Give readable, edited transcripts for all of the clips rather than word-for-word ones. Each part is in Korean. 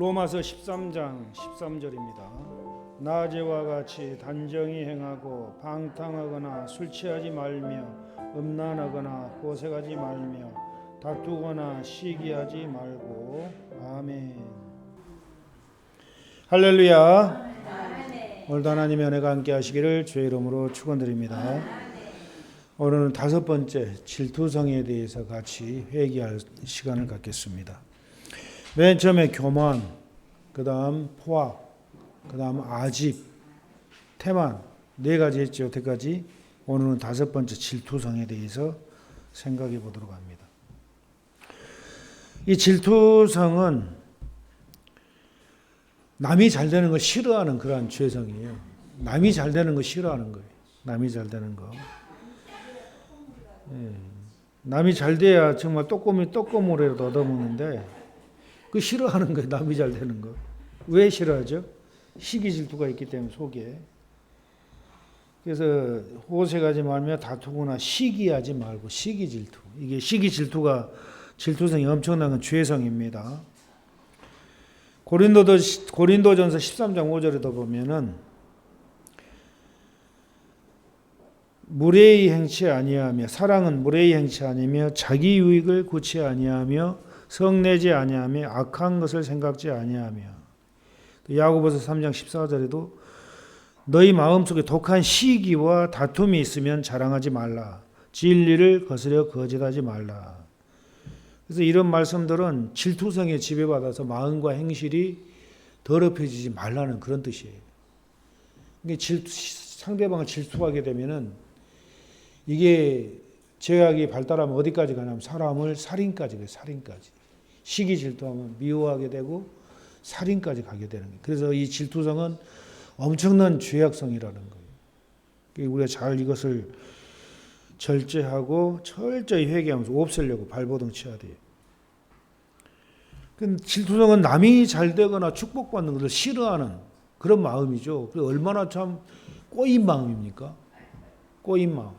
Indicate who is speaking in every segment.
Speaker 1: 로마서 13장 13절입니다. 낮에와 같이 단정히 행하고 방탕하거나 술 취하지 말며 음란하거나 호색하지 말며 다투거나 시기하지 말고. 아멘. 할렐루야. 오늘도 하나님의 은혜가 함께 하시기를 주의 이름으로 축원드립니다. 오늘은 다섯 번째 질투성에 대해서 같이 회개할 시간을 갖겠습니다. 맨 처음에 교만, 그 다음 포악, 그 다음 아집, 태만, 네 가지 했죠. 여태까지. 오늘은 다섯 번째 질투성에 대해서 생각해 보도록 합니다. 이 질투성은 남이 잘 되는 걸 싫어하는 그러한 죄성이에요. 남이 잘 되는 거 싫어하는 거예요. 남이 잘 되는 거. 남이 잘 돼야 정말 떡고물이라도 얻어먹는데 그 싫어하는 거예요. 남이 잘 되는 거. 왜 싫어하죠? 시기 질투가 있기 때문에 속에. 그래서 호색하지 말며 다투거나 시기하지 말고 시기 질투. 이게 시기 질투가 질투성이 엄청난 죄성입니다. 고린도전서 13장 5절에도 보면은 무례히 행치 아니하며 사랑은 무례히 행치 아니며 자기 유익을 구치 아니하며 성내지 아니하며 악한 것을 생각지 아니하며. 야고보서 3장 14절에도 너희 마음속에 독한 시기와 다툼이 있으면 자랑하지 말라. 진리를 거스려 거짓하지 말라. 그래서 이런 말씀들은 질투성에 지배받아서 마음과 행실이 더럽혀지지 말라는 그런 뜻이에요. 상대방을 질투하게 되면은 이게 죄악이 발달하면 어디까지 가냐면 사람을 살인까지 가요. 살인까지. 시기 질투하면 미워하게 되고 살인까지 가게 되는 거예요. 그래서 이 질투성은 엄청난 죄악성이라는 거예요. 우리가 잘 이것을 절제하고 철저히 회개하면서 없애려고 발버둥 쳐야 돼요. 질투성은 남이 잘 되거나 축복받는 것을 싫어하는 그런 마음이죠. 얼마나 참 꼬인 마음입니까? 꼬인 마음.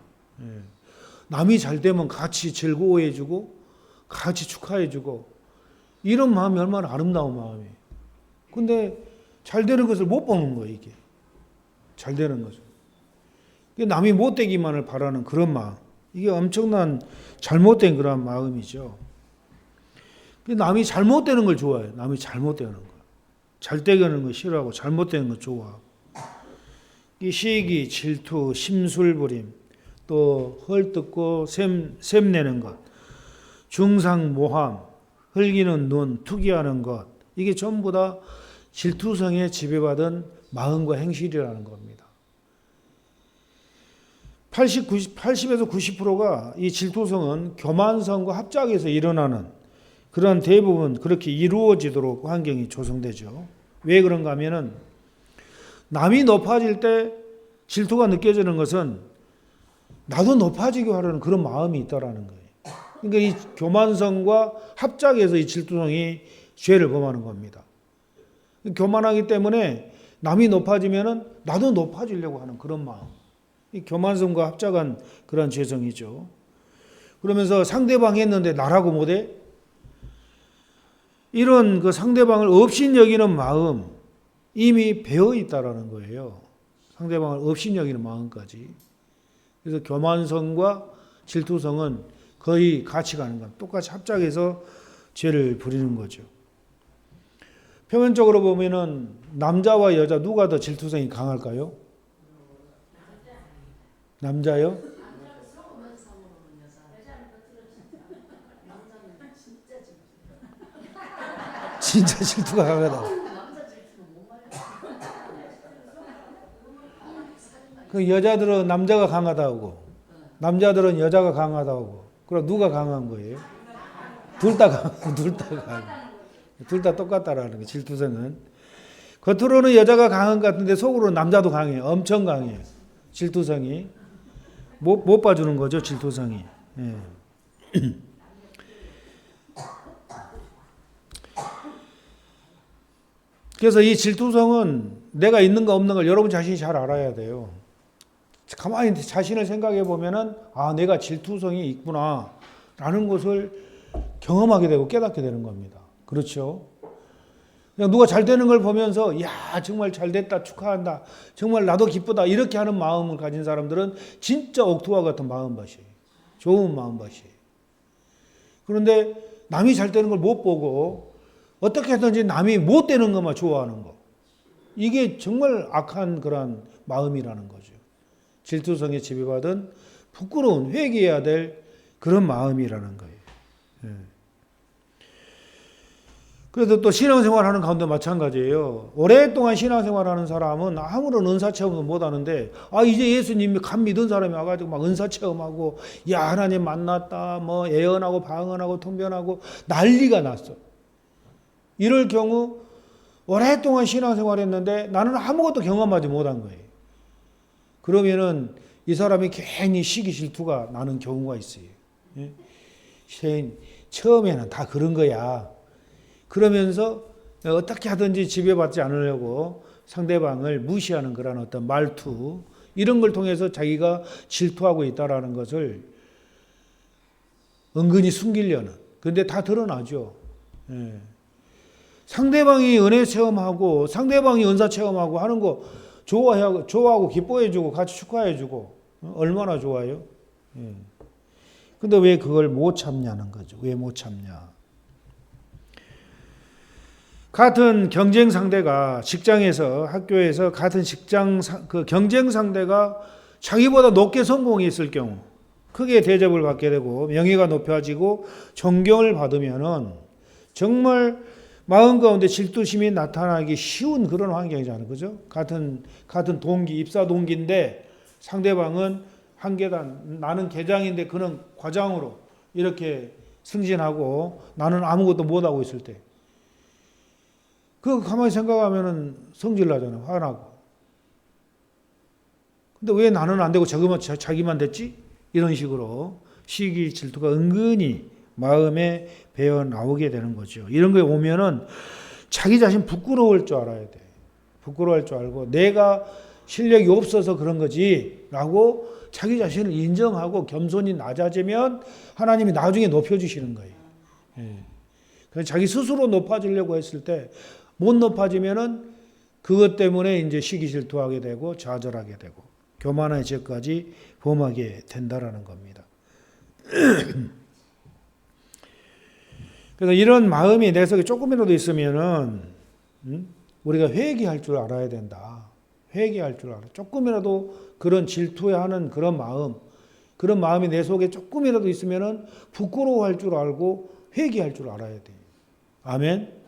Speaker 1: 남이 잘 되면 같이 즐거워해주고 같이 축하해주고 이런 마음이 얼마나 아름다운 마음이에요. 근데 잘 되는 것을 못 보는 거예요. 이게 잘 되는 것을. 남이 못되기만을 바라는 그런 마음. 이게 엄청난 잘못된 그런 마음이죠. 남이 잘못되는 걸 좋아해요. 남이 잘못되는 거. 잘 되는 거 싫어하고 잘못되는 거 좋아하고. 이 시기, 질투, 심술부림, 또 헐뜯고 샘내는 것, 중상모함, 흘기는 눈, 투기하는 것, 이게 전부 다 질투성에 지배받은 마음과 행실이라는 겁니다. 80에서 90%가 이 질투성은 교만성과 합작해서 일어나는 그런 대부분 그렇게 이루어지도록 환경이 조성되죠. 왜 그런가 하면은 남이 높아질 때 질투가 느껴지는 것은 나도 높아지게 하려는 그런 마음이 있다라는 거예요. 그러니까 이 교만성과 합작해서 이 질투성이 죄를 범하는 겁니다. 교만하기 때문에 남이 높아지면은 나도 높아지려고 하는 그런 마음. 이 교만성과 합작한 그런 죄성이죠. 그러면서 상대방이 했는데 나라고 못해? 이런 그 상대방을 업신여기는 마음 이미 배어 있다라는 거예요. 상대방을 업신여기는 마음까지. 그래서 교만성과 질투성은 거의 같이 가는 겁니다. 똑같이 합작해서 죄를 부리는 거죠. 표면적으로 보면은 남자와 여자 누가 더 질투성이 강할까요? 남자요? 진짜 질투가 강하다. 그 여자들은 남자가 강하다고, 남자들은 여자가 강하다고. 그럼 누가 강한 거예요? 둘 다 강하고 둘 다 똑같다라는 거. 질투성은 겉으로는 여자가 강한 것 같은데 속으로는 남자도 강해요. 엄청 강해요. 질투성이 못 봐주는 거죠. 질투성이. 예. 그래서 이 질투성은 내가 있는가 없는 걸 여러분 자신이 잘 알아야 돼요. 가만히 자신을 생각해 보면은 아 내가 질투성이 있구나 라는 것을 경험하게 되고 깨닫게 되는 겁니다. 그렇죠? 그냥 누가 잘 되는 걸 보면서 야 정말 잘 됐다 축하한다 정말 나도 기쁘다 이렇게 하는 마음을 가진 사람들은 진짜 옥토와 같은 마음밭이에요. 좋은 마음밭이에요. 그런데 남이 잘 되는 걸 못 보고 어떻게 하든지 남이 못 되는 것만 좋아하는 거, 이게 정말 악한 그런 마음이라는 거죠. 질투성에 지배받은 부끄러운 회개해야 될 그런 마음이라는 거예요. 그래서 또 신앙생활하는 가운데 마찬가지예요. 오랫동안 신앙생활하는 사람은 아무런 은사체험도 못하는데 이제 예수님이 감 믿은 사람이 와가지고 막 은사체험하고 야 하나님 만났다 뭐 예언하고 방언하고 통변하고 난리가 났어. 이럴 경우 오랫동안 신앙생활했는데 나는 아무것도 경험하지 못한 거예요. 그러면은 이 사람이 괜히 시기 질투가 나는 경우가 있어요. 처음에는 다 그런 거야. 그러면서 어떻게 하든지 지배받지 않으려고 상대방을 무시하는 그런 어떤 말투, 이런 걸 통해서 자기가 질투하고 있다라는 것을 은근히 숨기려는. 근데 다 드러나죠. 상대방이 은혜 체험하고 상대방이 은사 체험하고 하는 거 좋아하고 기뻐해주고 같이 축하해주고 얼마나 좋아요. 근데 왜 그걸 못 참냐는 거죠. 왜 못 참냐. 같은 경쟁 상대가 직장에서 학교에서 같은 직장 그 경쟁 상대가 자기보다 높게 성공했을 경우 크게 대접을 받게 되고 명예가 높아지고 존경을 받으면은 정말 마음 가운데 질투심이 나타나기 쉬운 그런 환경이잖아요. 그죠? 같은 동기, 입사 동기인데 상대방은 한 계단, 나는 계장인데 그는 과장으로 이렇게 승진하고 나는 아무것도 못하고 있을 때 그거 가만히 생각하면은 성질 나잖아요. 화나고. 근데 왜 나는 안 되고 자기만 됐지? 이런 식으로 시기 질투가 은근히 마음에 배어 나오게 되는 거죠. 이런 거에 오면은 자기 자신 부끄러울 줄 알아야 돼. 부끄러워할 줄 알고 내가 실력이 없어서 그런 거지 라고 자기 자신을 인정하고 겸손히 낮아지면 하나님이 나중에 높여주시는 거예요. 그래서 자기 스스로 높아지려고 했을 때 못 높아지면은 그것 때문에 이제 시기 질투하게 되고 좌절하게 되고 교만의 죄까지 범하게 된다라는 겁니다. 그래서 이런 마음이 내 속에 조금이라도 있으면은 우리가 회개할 줄 알아야 된다. 회개할 줄 알아. 조금이라도 그런 질투하는 그런 마음이 내 속에 조금이라도 있으면은 부끄러워할 줄 알고 회개할 줄 알아야 돼. 아멘.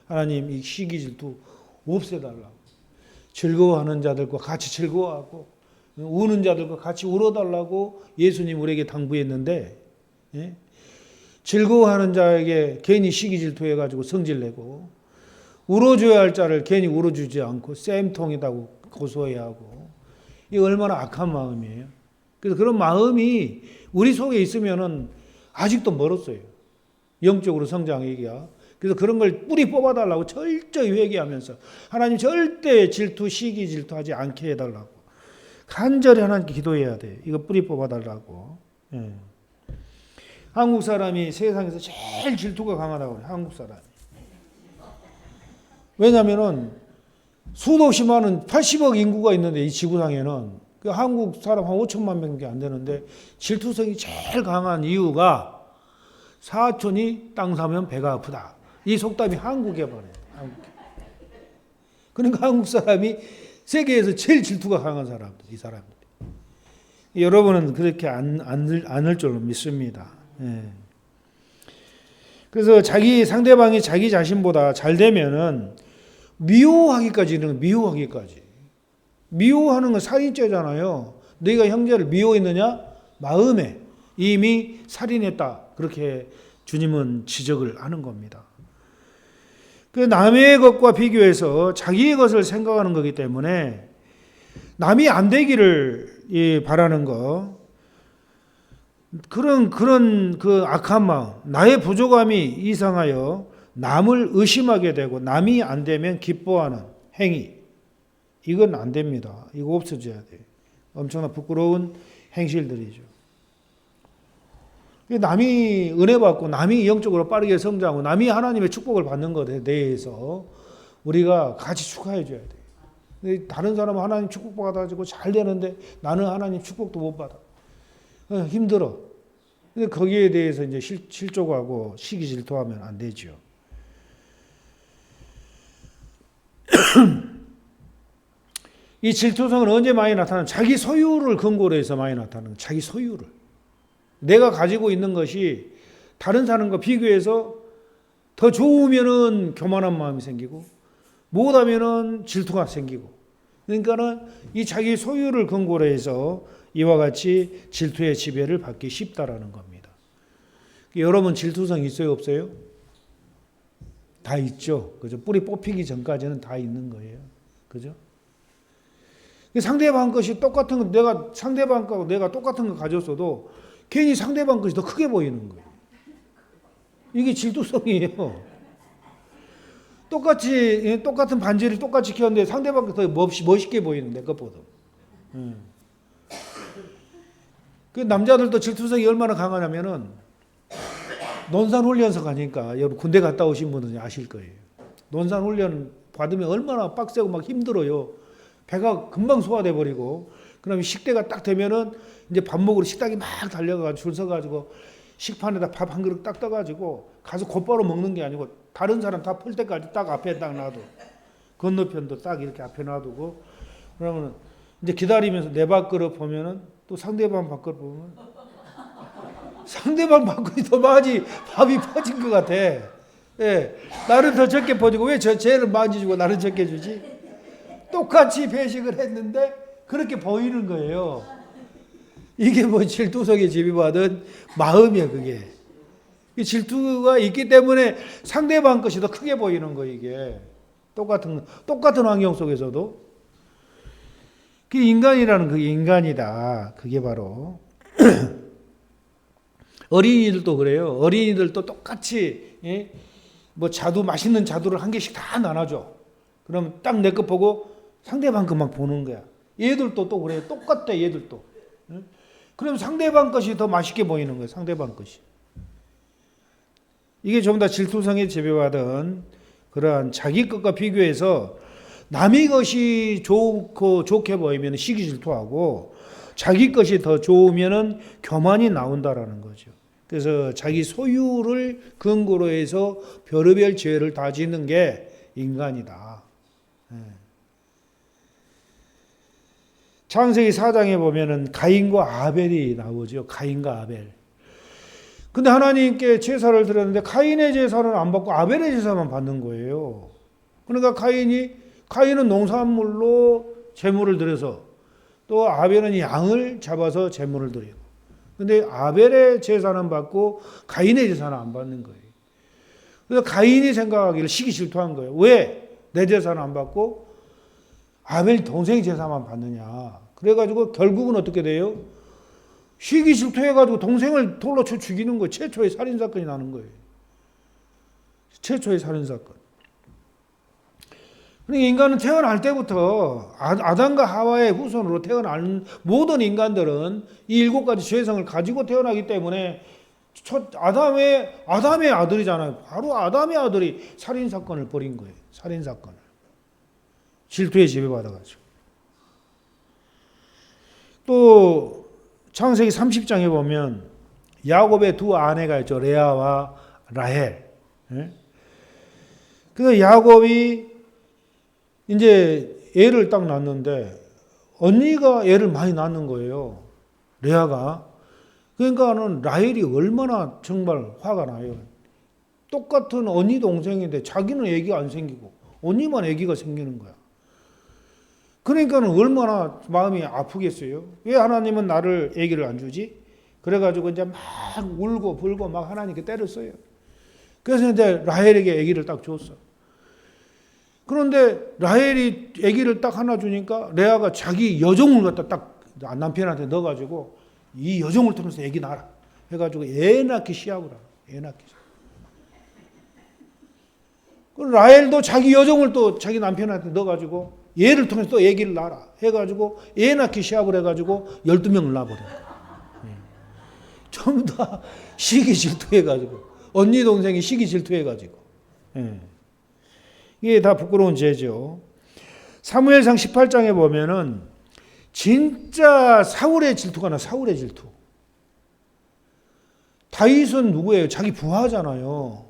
Speaker 1: 하나님 이 시기 질투 없애달라고. 즐거워하는 자들과 같이 즐거워하고 우는 자들과 같이 울어달라고 예수님 우리에게 당부했는데 즐거워하는 자에게 괜히 시기 질투해가지고 성질내고 울어줘야 할 자를 괜히 울어주지 않고 쌤통이다고 고소해야 하고 이 얼마나 악한 마음이에요. 그래서 그런 마음이 우리 속에 있으면은 아직도 멀었어요. 영적으로 성장하기가. 그래서 그런 걸 뿌리 뽑아달라고 철저히 회개하면서 하나님 절대 시기 질투하지 않게 해달라고 간절히 하나님께 기도해야 돼. 이거 뿌리 뽑아달라고. 한국 사람이 세상에서 제일 질투가 강하다고 그래요. 한국 사람이. 왜냐하면은 수도 없이 많은 80억 인구가 있는데 이 지구상에는 그 한국 사람 한 5천만 명밖에 안 되는데 질투성이 제일 강한 이유가 사촌이 땅 사면 배가 아프다. 이 속담이 한국에 반해요. 그러니까 한국 사람이 세계에서 제일 질투가 강한 사람들, 이 사람들. 여러분은 그렇게 않을 줄로 믿습니다. 그래서 상대방이 자기 자신보다 잘 되면은 미워하기까지 이르는 미워하기까지. 미워하는 건 살인죄잖아요. 네가 형제를 미워했느냐? 마음에 이미 살인했다. 그렇게 주님은 지적을 하는 겁니다. 그 남의 것과 비교해서 자기의 것을 생각하는 거기 때문에 남이 안 되기를 바라는 거, 그런 그 악한 마음, 나의 부족함이 이상하여 남을 의심하게 되고 남이 안 되면 기뻐하는 행위, 이건 안 됩니다. 이거 없어져야 돼요. 엄청난 부끄러운 행실들이죠. 남이 은혜 받고 남이 영적으로 빠르게 성장하고 남이 하나님의 축복을 받는 것에 대해서 우리가 같이 축하해 줘야 돼. 다른 사람은 하나님 축복 받아가지고 잘 되는데 나는 하나님 축복도 못 받아. 힘들어. 근데 거기에 대해서 이제 실족하고 시기 질투하면 안 되죠. 이 질투성은 언제 많이 나타나는? 자기 소유를 근거로 해서 많이 나타나는. 자기 소유를. 내가 가지고 있는 것이 다른 사람과 비교해서 더 좋으면은 교만한 마음이 생기고 못하면은 질투가 생기고. 그러니까는 이 자기 소유를 근거로 해서 이와 같이 질투의 지배를 받기 쉽다라는 겁니다. 여러분 질투성 있어요, 없어요? 다 있죠. 그죠? 뿌리 뽑히기 전까지는 다 있는 거예요. 그죠? 상대방 것이 똑같은 거, 내가 상대방 거하고 내가 똑같은 거 가졌어도 괜히 상대방 것이 더 크게 보이는 거예요. 이게 질투성이에요. 똑같은 반지를 똑같이 켰는데 상대방 거 더 멋있게 보이는 내 것보다. 그 남자들도 질투성이 얼마나 강하냐면은 논산훈련소 가니까 여러분 군대 갔다 오신 분은 아실 거예요. 논산훈련 받으면 얼마나 빡세고 막 힘들어요. 배가 금방 소화돼 버리고 그러면 식대가 딱 되면은 이제 밥 먹으러 식당에 막 달려가지고 줄 서가지고 식판에다 밥 한 그릇 딱 떠가지고 가서 곧바로 먹는 게 아니고 다른 사람 다 풀 때까지 딱 앞에 딱 놔둬. 건너편도 딱 이렇게 앞에 놔두고 그러면 이제 기다리면서 내 밥그릇 보면은 또 상대방 밥그릇 보면 상대방 밥그릇이 더 많이 밥이 퍼진 것 같아. 예, 나는 더 적게 퍼지고 왜 쟤는 많이 주고 나는 적게 주지? 똑같이 배식을 했는데 그렇게 보이는 거예요. 이게 뭐 질투성에 지배받은 마음이야, 그게. 질투가 있기 때문에 상대방 것이 더 크게 보이는 거, 이게. 똑같은 환경 속에서도. 그게 인간이라는 그게 인간이다. 그게 바로. 어린이들도 그래요. 어린이들도 똑같이, 예? 뭐 맛있는 자두를 한 개씩 다 나눠줘. 그러면 딱 내 거 보고 상대방 것만 보는 거야. 얘들도 또 그래요. 똑같아, 얘들도. 그럼 상대방 것이 더 맛있게 보이는 거예요. 상대방 것이. 이게 좀 더 질투성에 지배받은 그러한 자기 것과 비교해서 남의 것이 좋게 보이면 시기 질투하고 자기 것이 더 좋으면 교만이 나온다라는 거죠. 그래서 자기 소유를 근거로 해서 별의별 죄를 다 짓는 게 인간이다. 창세기 4장에 보면은 가인과 아벨이 나오죠. 가인과 아벨. 근데 하나님께 제사를 드렸는데 가인의 제사는 안 받고 아벨의 제사만 받는 거예요. 그러니까 가인은 농산물로 제물을 드려서 또 아벨은 양을 잡아서 제물을 드리고. 근데 아벨의 제사는 받고 가인의 제사는 안 받는 거예요. 그래서 가인이 생각하기를 시기 질투한 거예요. 왜 내 제사는 안 받고 아벨 동생 제사만 받느냐. 그래가지고 결국은 어떻게 돼요? 시기 질투해가지고 동생을 돌로 쳐 죽이는 거예요. 최초의 살인사건이 나는 거예요. 최초의 살인사건. 그러니까 인간은 태어날 때부터 아담과 하와의 후손으로 태어난 모든 인간들은 이 7가지 죄성을 가지고 태어나기 때문에 아담의 아들이잖아요. 바로 아담의 아들이 살인사건을 벌인 거예요. 살인사건을. 질투에 지배받아가지고. 또 창세기 30장에 보면 야곱의 두 아내가 있죠. 레아와 라헬. 그래서 야곱이 이제 애를 딱 낳는데 언니가 애를 많이 낳는 거예요. 레아가. 그러니까는 라헬이 얼마나 정말 화가 나요. 똑같은 언니 동생인데 자기는 애기가 안 생기고 언니만 애기가 생기는 거야. 그러니까는 얼마나 마음이 아프겠어요. 왜 하나님은 나를 아기를 안 주지? 그래가지고 이제 막 울고 불고 막 하나님께 때렸어요. 그래서 이제 라헬에게 아기를 딱 줬어. 그런데 라헬이 아기를 딱 하나 주니까 레아가 자기 여종을 갖다 딱 남편한테 넣어가지고 이 여종을 통해서 아기 낳아라 해가지고 애 낳기 시합을 하라. 애 낳기. 라헬도 자기 여종을 또 자기 남편한테 넣어가지고 얘를 통해서 또 아기를 낳아라 해가지고 애 낳기 시합을 해가지고 12명을 낳아버려요. 전부 다 시기 질투해가지고 언니 동생이 시기 질투해가지고 이게 다 부끄러운 죄죠. 사무엘상 18장에 보면은 진짜 사울의 질투가 나. 사울의 질투. 다윗은 누구예요? 자기 부하잖아요.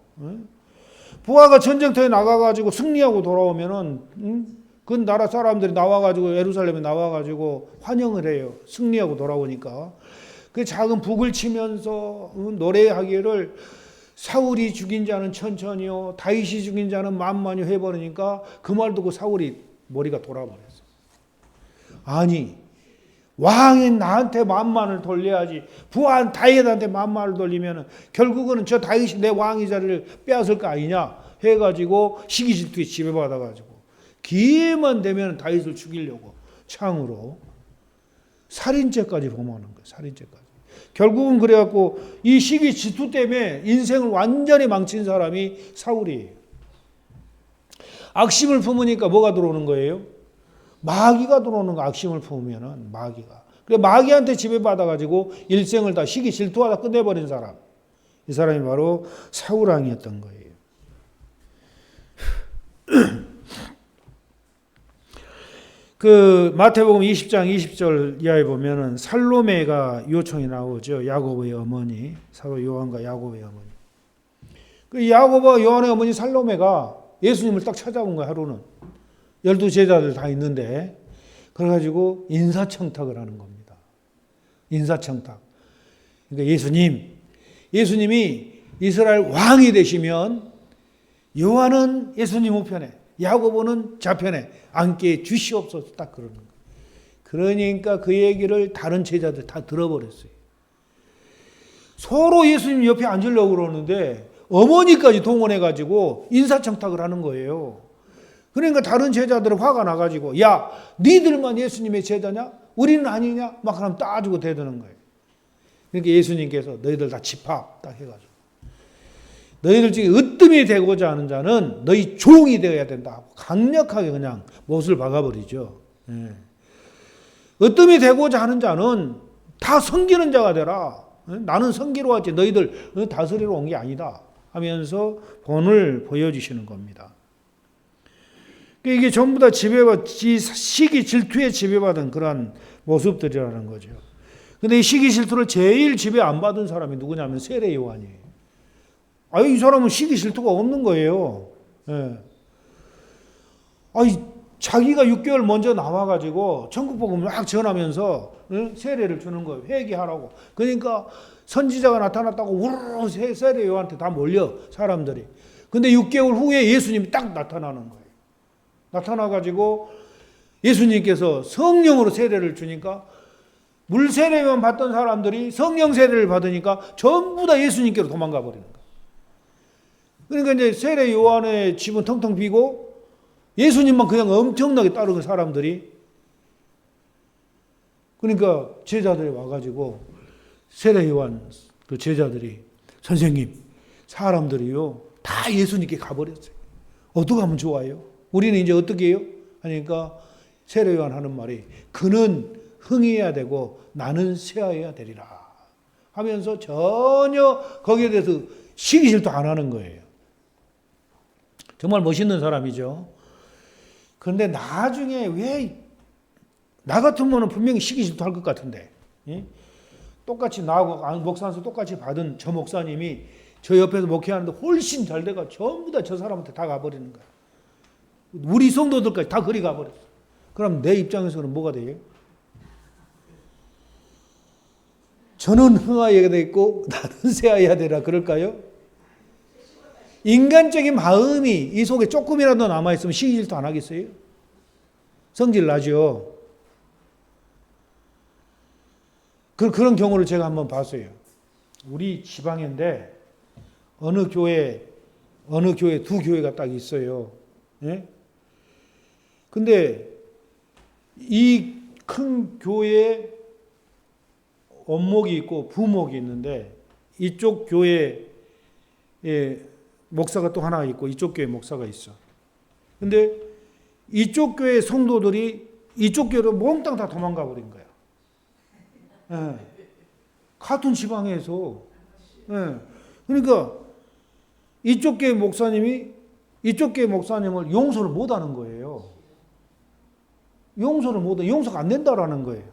Speaker 1: 부하가 전쟁터에 나가가지고 승리하고 돌아오면은 그 나라 사람들이 나와가지고 예루살렘에 나와가지고 환영을 해요. 승리하고 돌아오니까. 그 작은 북을 치면서 노래하기를 사울이 죽인 자는 천천히요, 다윗이 죽인 자는 만만히 해버리니까 그 말 듣고 사울이 머리가 돌아버렸어. 아니, 왕인 나한테 만만을 돌려야지. 부한 다윗한테 만만을 돌리면 결국은 저 다윗이 내 왕의 자리를 빼앗을 거 아니냐 해가지고 시기질투에 지배받아가지고 기회만 되면 다윗을 죽이려고 창으로 살인죄까지 범하는 거예요. 살인죄까지. 결국은 그래갖고 이 시기 질투 때문에 인생을 완전히 망친 사람이 사울이에요. 악심을 품으니까 뭐가 들어오는 거예요? 마귀가 들어오는 거. 악심을 품으면은 마귀가. 그래 마귀한테 지배받아가지고 일생을 다 시기 질투하다 끝내버린 사람. 이 사람이 바로 사울 왕이었던 거예요. 그 마태복음 20장 20절 이하에 보면은 살로메가 요청이 나오죠. 야고보의 어머니, 사도 요한과 야고보의 어머니. 그 야고보와 요한의 어머니 살로메가 예수님을 딱 찾아온 거야. 하루는 12 제자들 다 있는데 그래가지고 인사청탁을 하는 겁니다. 인사청탁. 그러니까 예수님이 이스라엘 왕이 되시면 요한은 예수님 우편에, 야고보는 좌편에 앉게 주시옵소서. 딱 그러는 거예요. 그러니까 그 얘기를 다른 제자들 다 들어버렸어요. 서로 예수님 옆에 앉으려고 그러는데 어머니까지 동원해가지고 인사청탁을 하는 거예요. 그러니까 다른 제자들은 화가 나가지고 야, 니들만 예수님의 제자냐? 우리는 아니냐? 막 그럼 따지고 대드는 거예요. 그러니까 예수님께서 너희들 다 집합 딱 해가지고 너희들 중에 으뜸이 되고자 하는 자는 너희 종이 되어야 된다 하고 강력하게 그냥 못을 박아버리죠. 으뜸이 되고자 하는 자는 다 섬기는 자가 되라. 나는 섬기러 왔지 너희들 다스리러 온 게 아니다 하면서 본을 보여주시는 겁니다. 이게 전부 다 시기 질투에 지배받은 그런 모습들이라는 거죠. 근데 이 시기 질투를 제일 지배 안 받은 사람이 누구냐면 세례 요한이에요. 이 사람은 시기 질투가 없는 거예요. 자기가 6개월 먼저 나와가지고 천국복음을 막 전하면서 세례를 주는 거예요. 회개하라고. 그러니까 선지자가 나타났다고 우르르 세례 요한한테 다 몰려 사람들이. 근데 6개월 후에 예수님이 딱 나타나는 거예요. 나타나가지고 예수님께서 성령으로 세례를 주니까 물 세례만 받던 사람들이 성령 세례를 받으니까 전부 다 예수님께로 도망가 버리는 거예요. 그러니까 이제 세례 요한의 집은 텅텅 비고 예수님만 그냥 엄청나게 따르는 사람들이. 그러니까 제자들이 와가지고 세례 요한 그 제자들이 선생님, 사람들이요 다 예수님께 가버렸어요. 어떻게 하면 좋아요? 우리는 이제 어떻게 해요? 하니까 세례 요한 하는 말이 그는 흥해야 되고 나는 쇠하여야 되리라 하면서 전혀 거기에 대해서 시기질도 안 하는 거예요. 정말 멋있는 사람이죠. 그런데 나중에 왜 나 같으면 분명히 시기질도 할 것 같은데 똑같이 나하고 목사한테 똑같이 받은 저 목사님이 저 옆에서 목회하는데 훨씬 잘 돼가 전부 다 저 사람한테 다 가버리는 거야. 우리 성도들까지 다 그리 가버렸어. 그럼 내 입장에서는 뭐가 돼요? 저는 흥하여야 되고 나는 쇠하여야 되라 그럴까요? 인간적인 마음이 이 속에 조금이라도 남아있으면 시기질투 안 하겠어요? 성질 나죠. 그런 경우를 제가 한번 봤어요. 우리 지방인데 어느 교회 두 교회가 딱 있어요. 예? 근데 이 큰 교회에 원목이 있고 부목이 있는데 이쪽 교회에 목사가 또 하나 있고 이쪽 교회 목사가 있어. 근데 이쪽 교회 성도들이 이쪽 교회로 몽땅 다 도망가 버린 거야. 예. 같은 지방에서. 예. 그러니까 이쪽 교회 목사님이 이쪽 교회 목사님을 용서를 못하는 거예요. 용서가 안 된다라는 거예요.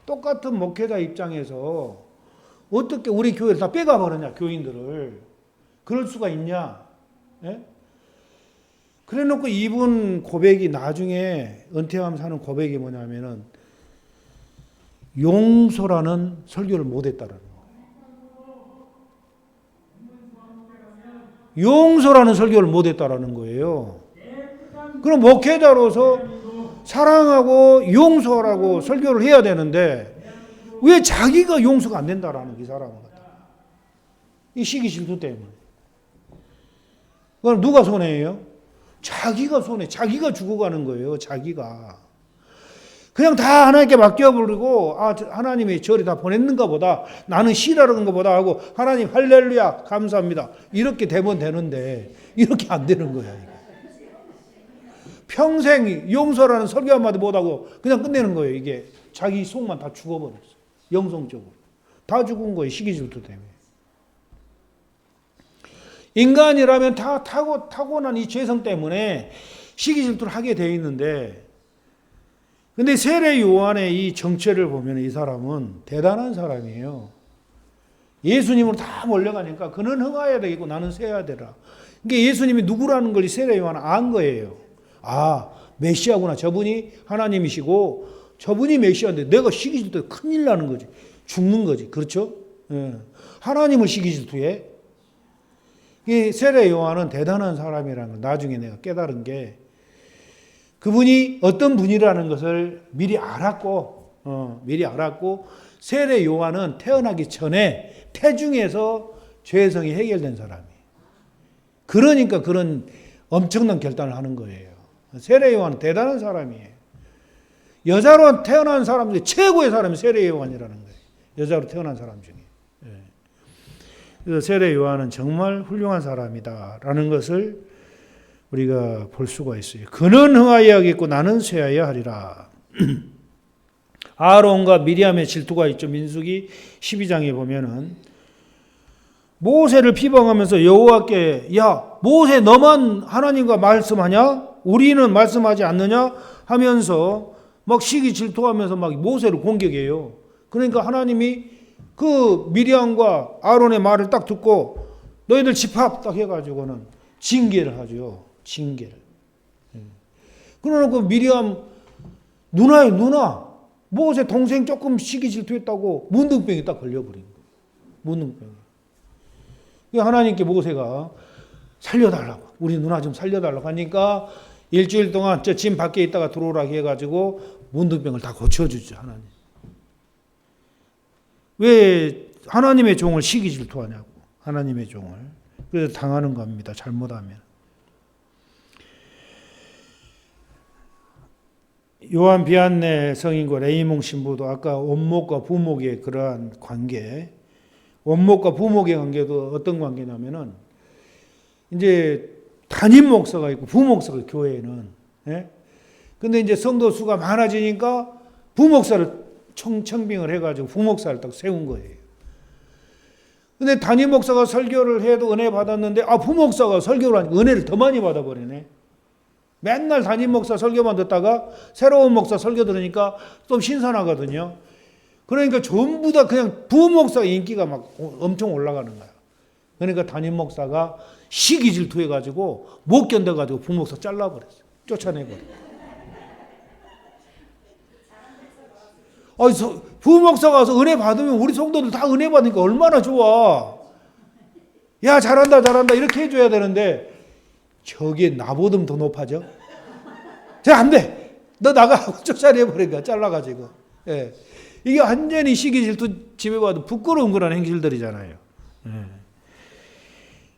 Speaker 1: 똑같은 목회자 입장에서 어떻게 우리 교회를 다 빼가 버리냐, 교인들을. 그럴 수가 있냐. 예? 그래 놓고 이분 고백이 나중에 은퇴하면서 하는 고백이 뭐냐면은 용서라는 설교를 못했다라는 거예요. 용서라는 설교를 못했다라는 거예요. 그럼 목회자로서 사랑하고 용서하라고 설교를 해야 되는데 왜 자기가 용서가 안 된다라는 이 사람은 이 시기 질투 때문에. 그럼 누가 손해예요? 자기가 손해. 자기가 죽어가는 거예요. 자기가. 그냥 다 하나님께 맡겨버리고 하나님이 저리 다 보냈는가 보다. 나는 싫어하는 것보다 하고 하나님 할렐루야 감사합니다. 이렇게 되면 되는데 이렇게 안 되는 거야. 이게. 평생 용서라는 설교 한마디 못하고 그냥 끝내는 거예요. 이게 자기 속만 다 죽어버렸어. 영성적으로. 다 죽은 거예요. 시기질투 때문에. 인간이라면 다 타고난 이 죄성 때문에 시기질투를 하게 돼 있는데 근데 세례 요한의 이 정체를 보면 이 사람은 대단한 사람이에요. 예수님으로 다 몰려가니까 그는 흥하여야 되겠고 나는 세야 되라. 그러니까 예수님이 누구라는 걸 세례 요한은 안 거예요. 메시아구나. 저분이 하나님이시고 저분이 메시아인데 내가 시기질투에 큰일 나는 거지. 죽는 거지. 그렇죠? 예. 하나님을 시기질투해. 이 세례 요한은 대단한 사람이라는 걸 나중에 내가 깨달은 게 그분이 어떤 분이라는 것을 미리 알았고 세례 요한은 태어나기 전에 태중에서 죄성이 해결된 사람이에요. 그러니까 그런 엄청난 결단을 하는 거예요. 세례 요한은 대단한 사람이에요. 여자로 태어난 사람 중에 최고의 사람이 세례 요한이라는 거예요. 여자로 태어난 사람 중에. 그래서 세례 요한은 정말 훌륭한 사람이다라는 것을 우리가 볼 수가 있어요. 그는 흥하여야겠고 나는 쇠하여야 하리라. 아론과 미리암의 질투가 있죠. 민수기 12장에 보면은 모세를 비방하면서 여호와께 모세 너만 하나님과 말씀하냐? 우리는 말씀하지 않느냐? 하면서 막 시기 질투하면서 막 모세를 공격해요. 그러니까 하나님이 그 미리암과 아론의 말을 딱 듣고 너희들 집합 딱 해가지고는 징계를 하죠. 징계를. 그러놓고 미리암 누나예요. 누나. 모세 동생 조금 시기 질투했다고 문둥병이 딱 걸려버린 거예요. 문둥병이. 하나님께 모세가 살려달라고. 우리 누나 좀 살려달라고 하니까 일주일 동안 저 진 밖에 있다가 들어오라고 해가지고 문둥병을 다 고쳐주죠. 하나님. 왜 하나님의 종을 시기 질투하냐고. 하나님의 종을. 그래서 당하는 겁니다. 잘못하면. 요한 비안네 성인과 레이몽 신부도 아까 원목과 부목의 그러한 관계, 원목과 부목의 관계도 어떤 관계냐면은 이제 담임 목사가 있고 부목사가 교회에는. 근데 이제 성도 수가 많아지니까 부목사를 청빙을 해가지고 부목사를 딱 세운 거예요. 근데 담임 목사가 설교를 해도 은혜 받았는데 부목사가 설교를 하니까 은혜를 더 많이 받아버리네. 맨날 담임 목사 설교만 듣다가 새로운 목사 설교 들으니까 좀 신선하거든요. 그러니까 전부 다 그냥 부목사 인기가 막 엄청 올라가는 거야. 그러니까 담임 목사가 시기 질투해가지고 못 견뎌가지고 부목사 잘라버렸어요. 쫓아내버렸어요. 부목사가 와서 은혜 받으면 우리 성도들 다 은혜 받으니까 얼마나 좋아. 야 잘한다 이렇게 해줘야 되는데 저게 나보다 더 높아져? 안 돼. 너 나가. 쫓아내버리니까 잘라가지고. 이게 완전히 시기 질투 지배받은 부끄러운 그런 행실들이잖아요.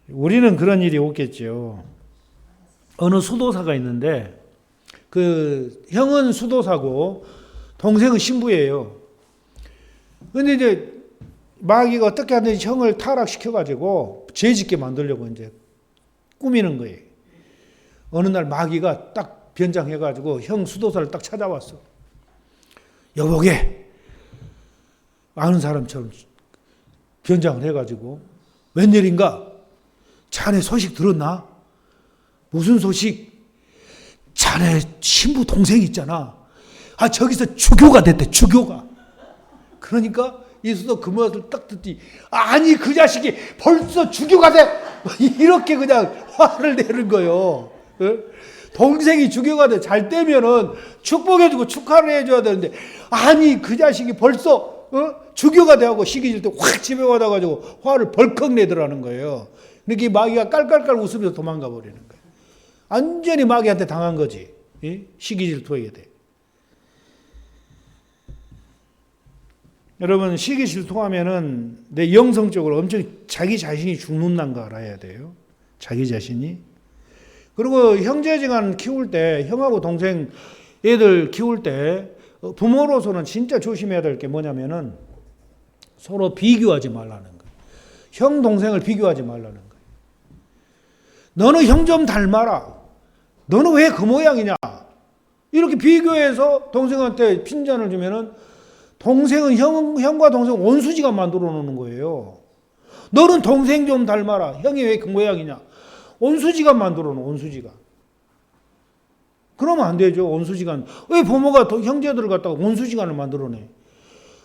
Speaker 1: 우리는 그런 일이 없겠죠. 어느 수도사가 있는데 그 형은 수도사고 동생은 신부예요. 근데 이제 마귀가 어떻게 하든지 형을 타락시켜가지고 죄짓게 만들려고 이제 꾸미는 거예요. 어느 날 마귀가 딱 변장해가지고 형 수도사를 딱 찾아왔어. 여보게 아는 사람처럼 변장을 해가지고 웬일인가? 자네 소식 들었나? 무슨 소식? 자네 신부 동생 있잖아. 저기서 주교가 됐대. 주교가. 그러니까 예수도 그 말을 딱 듣지. 아니 그 자식이 벌써 주교가 돼. 이렇게 그냥 화를 내는 거예요. 동생이 주교가 돼. 잘 되면은 축복해주고 축하를 해줘야 되는데 아니 그 자식이 벌써 주교가 돼하고 시기 질 때 확 집에 와가지고 화를 벌컥 내더라는 거예요. 그러니까 마귀가 깔깔깔 웃으면서 도망가 버리는 거예요. 완전히 마귀한테 당한 거지. 시기 질투하게 돼. 여러분 시기 질투하면은 내 영성적으로 엄청 자기 자신이 죽는다는 거 알아야 돼요. 자기 자신이. 그리고 형제지간 키울 때 형하고 동생 애들 키울 때 부모로서는 진짜 조심해야 될 게 뭐냐면은 서로 비교하지 말라는 거예요. 형 동생을 비교하지 말라는 거예요. 너는 형 좀 닮아라. 너는 왜 그 모양이냐. 이렇게 비교해서 동생한테 핀잔을 주면은 동생은 형과 동생 원수지간 만들어 놓는 거예요. 너는 동생 좀 닮아라. 형이 왜 그 모양이냐. 원수지간 만들어 놓은 원수지간. 그러면 안 되죠. 원수지간. 왜 부모가 형제들을 갖다가 원수지간을 만들어내.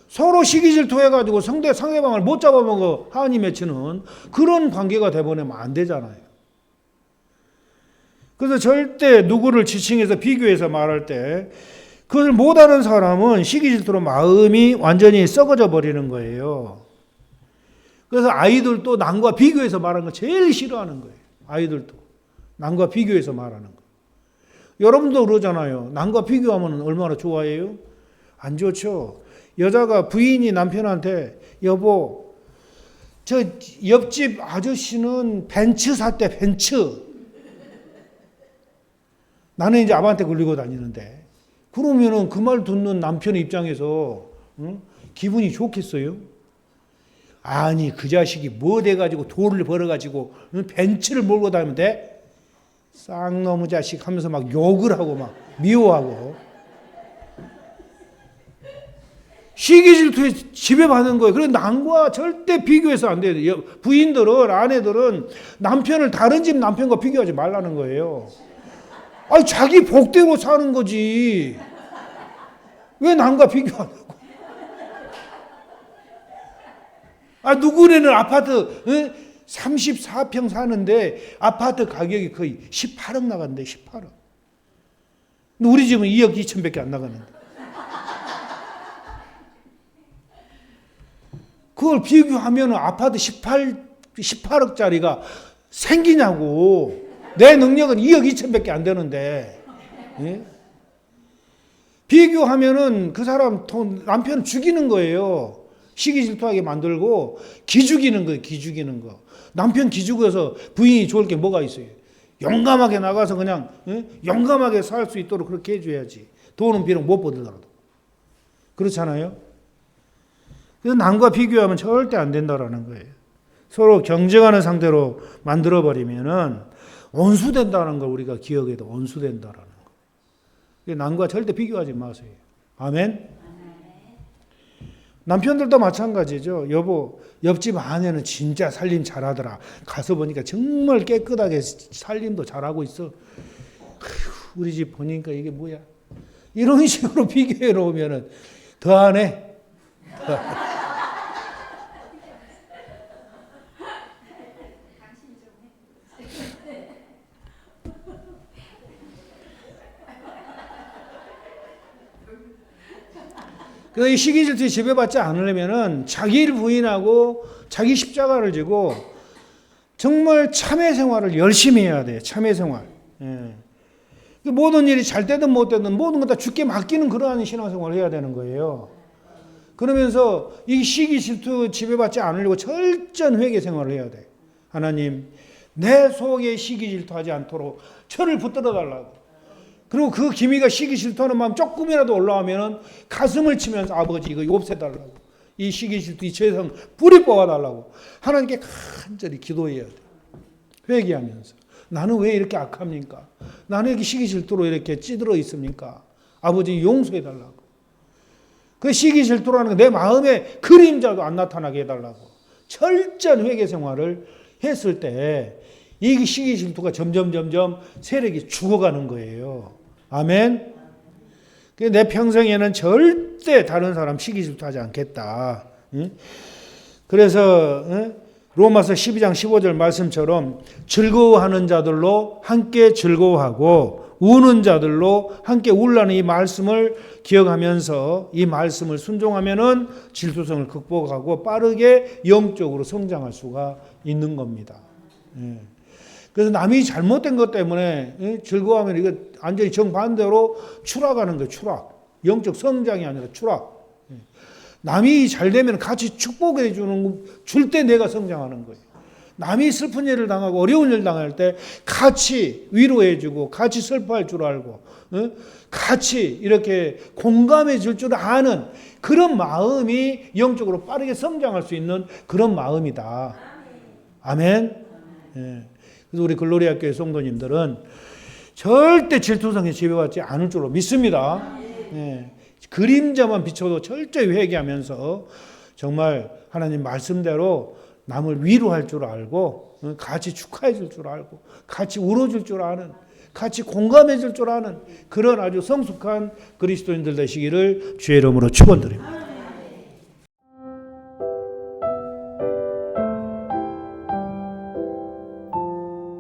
Speaker 1: 서로 시기질투해가지고 상대방을 못 잡아먹어 한이 맺히는 그런 관계가 돼버리면 안 되잖아요. 그래서 절대 누구를 지칭해서 비교해서 말할 때 그것을 못하는 사람은 시기질투로 마음이 완전히 썩어져 버리는 거예요. 그래서 아이들도 남과 비교해서 말하는 거 제일 싫어하는 거예요. 아이들도 남과 비교해서 말하는 거. 여러분도 그러잖아요. 남과 비교하면 얼마나 좋아해요? 안 좋죠. 여자가 부인이 남편한테 여보 저 옆집 아저씨는 벤츠 샀대. 벤츠. 나는 이제 아빠한테 걸리고 다니는데 그러면은 그 말 듣는 남편 입장에서 기분이 좋겠어요? 아니 그 자식이 뭐 돼가지고 돈을 벌어가지고 벤츠를 몰고 다니면 돼? 쌍놈의 자식 하면서 막 욕을 하고 막 미워하고 시기질투에 지배받는 거예요. 그래서 남과 절대 비교해서 안 돼요. 부인들은 아내들은 남편을 다른 집 남편과 비교하지 말라는 거예요. 아니 자기 복대로 사는 거지. 왜 남과 비교하냐고. 누구네는 아파트 34평 사는데 아파트 가격이 거의 18억 나간대. 18억. 근데 우리 집은 2억 2천밖에 안 나가는데. 그걸 비교하면 아파트 18억짜리가 생기냐고. 내 능력은 2억 2천밖에 안 되는데. 예? 비교하면은 그 사람 남편 죽이는 거예요. 시기질투하게 만들고 기죽이는 거예요. 기죽이는 거. 남편 기죽어서 부인이 좋을 게 뭐가 있어요. 용감하게 나가서 그냥 용감하게 살 수 있도록 그렇게 해줘야지. 돈은 비록 못 벌더라도. 그렇잖아요. 그래서 남과 비교하면 절대 안 된다라는 거예요. 서로 경쟁하는 상태로 만들어버리면은 원수된다는 걸 우리가 기억해도 원수된다라는 거. 남과 절대 비교하지 마세요. 아멘? 남편들도 마찬가지죠. 여보, 옆집 아내는 진짜 살림 잘하더라. 가서 보니까 정말 깨끗하게 살림도 잘하고 있어. 우리 집 보니까 이게 뭐야. 이런 식으로 비교해 놓으면 더 안 해. 그래서 이 시기질투에 지배받지 않으려면은 자기를 부인하고 자기 십자가를 지고 정말 참회 생활을 열심히 해야 돼요. 참회 생활. 예. 모든 일이 잘 되든 못 되든 모든 것 다 주께 맡기는 그러한 신앙생활을 해야 되는 거예요. 그러면서 이 시기질투 지배받지 않으려고 철저한 회개 생활을 해야 돼. 하나님, 내 속에 시기질투하지 않도록 철을 붙들어 달라고. 그리고 그 기미가 시기질투하는 마음 조금이라도 올라오면 가슴을 치면서 아버지 이거 없애달라고. 이 시기질투 이 죄성 뿌리 뽑아달라고. 하나님께 간절히 기도해야 돼. 회개하면서. 나는 왜 이렇게 악합니까? 나는 이렇게 시기질투로 이렇게 찌들어 있습니까? 아버지 용서해달라고. 그 시기질투라는 게 내 마음에 그림자도 안 나타나게 해달라고. 철저한 회개 생활을 했을 때 이 시기 질투가 점점 세력이 죽어가는 거예요. 아멘. 내 평생에는 절대 다른 사람 시기 질투하지 않겠다. 그래서 로마서 12장 15절 말씀처럼 즐거워하는 자들로 함께 즐거워하고 우는 자들로 함께 울라는 이 말씀을 기억하면서 이 말씀을 순종하면은 질투성을 극복하고 빠르게 영적으로 성장할 수가 있는 겁니다. 그래서 남이 잘못된 것 때문에 즐거워하면 이거 완전히 정반대로 추락하는 거예요. 추락. 영적 성장이 아니라 추락. 남이 잘 되면 같이 축복해 줄 때 내가 성장하는 거예요. 남이 슬픈 일을 당하고 어려운 일을 당할 때 같이 위로해 주고 같이 슬퍼할 줄 알고 같이 이렇게 공감해 줄 줄 아는 그런 마음이 영적으로 빠르게 성장할 수 있는 그런 마음이다. 아멘. 그래서 우리 글로리아 교회 성도님들은 절대 질투성에 지배받지 않을 줄로 믿습니다. 그림자만 비춰도 철저히 회개하면서 정말 하나님 말씀대로 남을 위로할 줄 알고 같이 축하해 줄 줄 알고 같이 울어줄 줄 아는 같이 공감해 줄 줄 아는 그런 아주 성숙한 그리스도인들 되시기를 주의 이름으로 축원드립니다.